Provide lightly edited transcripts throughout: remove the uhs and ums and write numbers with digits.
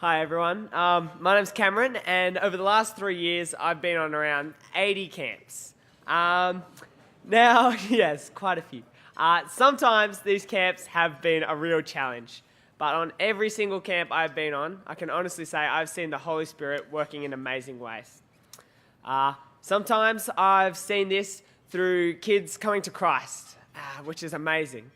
Hi everyone, my name's Cameron, and over the last 3 years I've been on around 80 camps. Now, yes, quite a few. Sometimes these camps have been a real challenge, but on every single camp I've been on, I can honestly say I've seen the Holy Spirit working in amazing ways. Sometimes I've seen this through kids coming to Christ, which is amazing.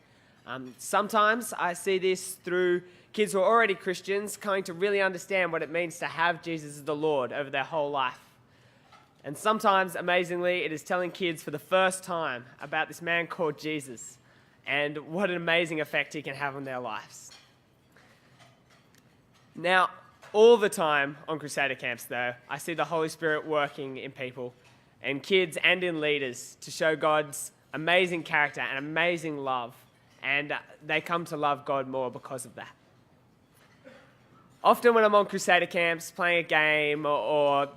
Sometimes I see this through kids who are already Christians coming to really understand what it means to have Jesus as the Lord over their whole life. And sometimes, amazingly, it is telling kids for the first time about this man called Jesus and what an amazing effect he can have on their lives. Now, all the time on Crusader camps, though, I see the Holy Spirit working in people, and kids and in leaders, to show God's amazing character and amazing love, and they come to love God more because of that. Often when I'm on Crusader camps, playing a game or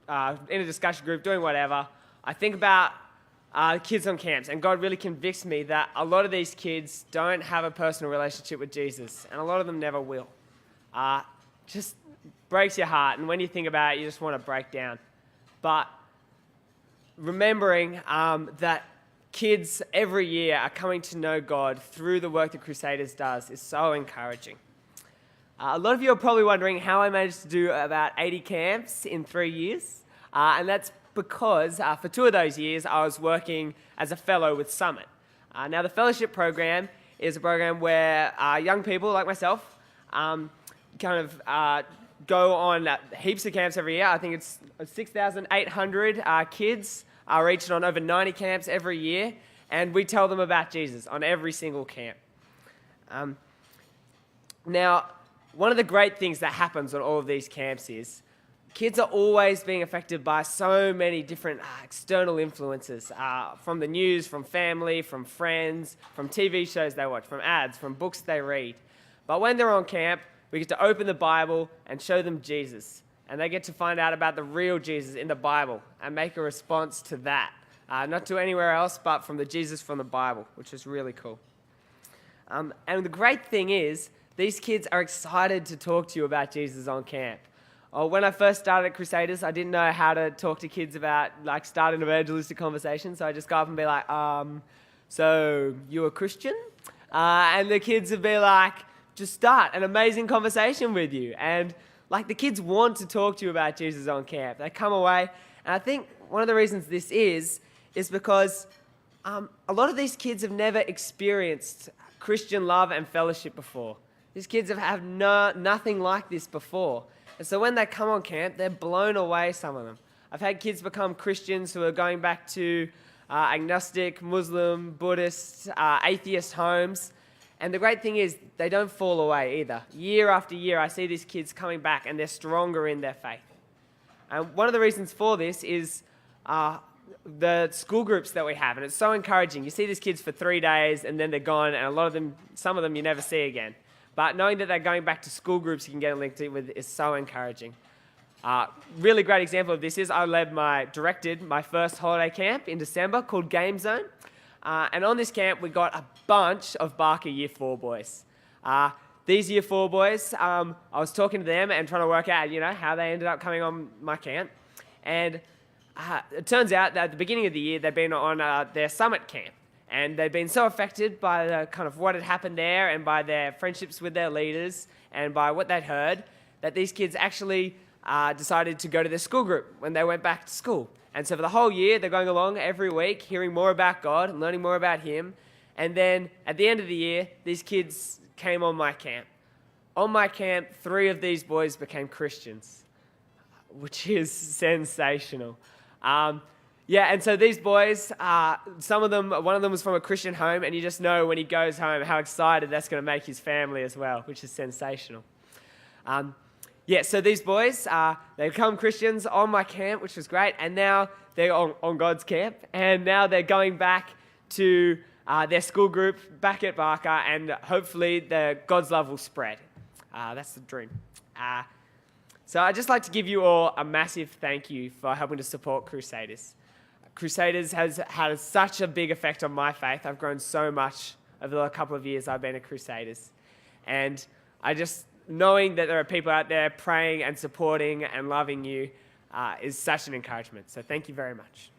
in a discussion group, doing whatever, I think about kids on camps, and God really convicts me that a lot of these kids don't have a personal relationship with Jesus, and a lot of them never will. Just breaks your heart, and when you think about it, you just want to break down. But remembering that kids every year are coming to know God through the work that Crusaders does is so encouraging. A lot of you are probably wondering how I managed to do about 80 camps in 3 years, and that's because for 2 of those years I was working as a fellow with Summit. Now the fellowship program is a program where young people like myself go on heaps of camps every year. I think it's 6,800 kids are reached on over 90 camps every year, and we tell them about Jesus on every single camp. Now, one of the great things that happens on all of these camps is kids are always being affected by so many different external influences, from the news, from family, from friends, from TV shows they watch, from ads, from books they read. But when they're on camp, we get to open the Bible and show them Jesus. And they get to find out about the real Jesus in the Bible and make a response to that. Not to anywhere else, but from the Jesus from the Bible, which is really cool. And the great thing is, these kids are excited to talk to you about Jesus on camp. When I first started at Crusaders, I didn't know how to talk to kids about, start an evangelistic conversation, so I just go up and be like, so you a Christian? And the kids would be like, just start an amazing conversation with you. And the kids want to talk to you about Jesus on camp. They come away, and I think one of the reasons this is because a lot of these kids have never experienced Christian love and fellowship before. These kids have had nothing like this before. And so when they come on camp, they're blown away, some of them. I've had kids become Christians who are going back to agnostic, Muslim, Buddhist, atheist homes. And the great thing is, they don't fall away either. Year after year, I see these kids coming back, and they're stronger in their faith. And one of the reasons for this is the school groups that we have, and it's so encouraging. You see these kids for 3 days, and then they're gone, and some of them you never see again. But knowing that they're going back to school groups you can get linked in with is so encouraging. Really great example of this is I directed my first holiday camp in December called Game Zone. And on this camp, we got a bunch of Barker Year 4 boys. These Year 4 boys, I was talking to them and trying to work out, how they ended up coming on my camp. And it turns out that at the beginning of the year, they'd been on their Summit camp. And they'd been so affected by the kind of what had happened there and by their friendships with their leaders and by what they'd heard, that these kids actually decided to go to their school group when they went back to school. And so for the whole year, they're going along every week, hearing more about God and learning more about Him. And then at the end of the year, these kids came on my camp. On my camp, 3 of these boys became Christians, which is sensational. And so these boys, one of them was from a Christian home, and you just know when he goes home how excited that's going to make his family as well, which is sensational. So these boys, they become Christians on my camp, which was great, and now they're on God's camp, and now they're going back to their school group back at Barker, and hopefully God's love will spread. That's the dream. So I'd just like to give you all a massive thank you for helping to support Crusaders. Crusaders has had such a big effect on my faith. I've grown so much over the couple of years I've been at Crusaders. And I just knowing that there are people out there praying and supporting and loving you is such an encouragement. So thank you very much.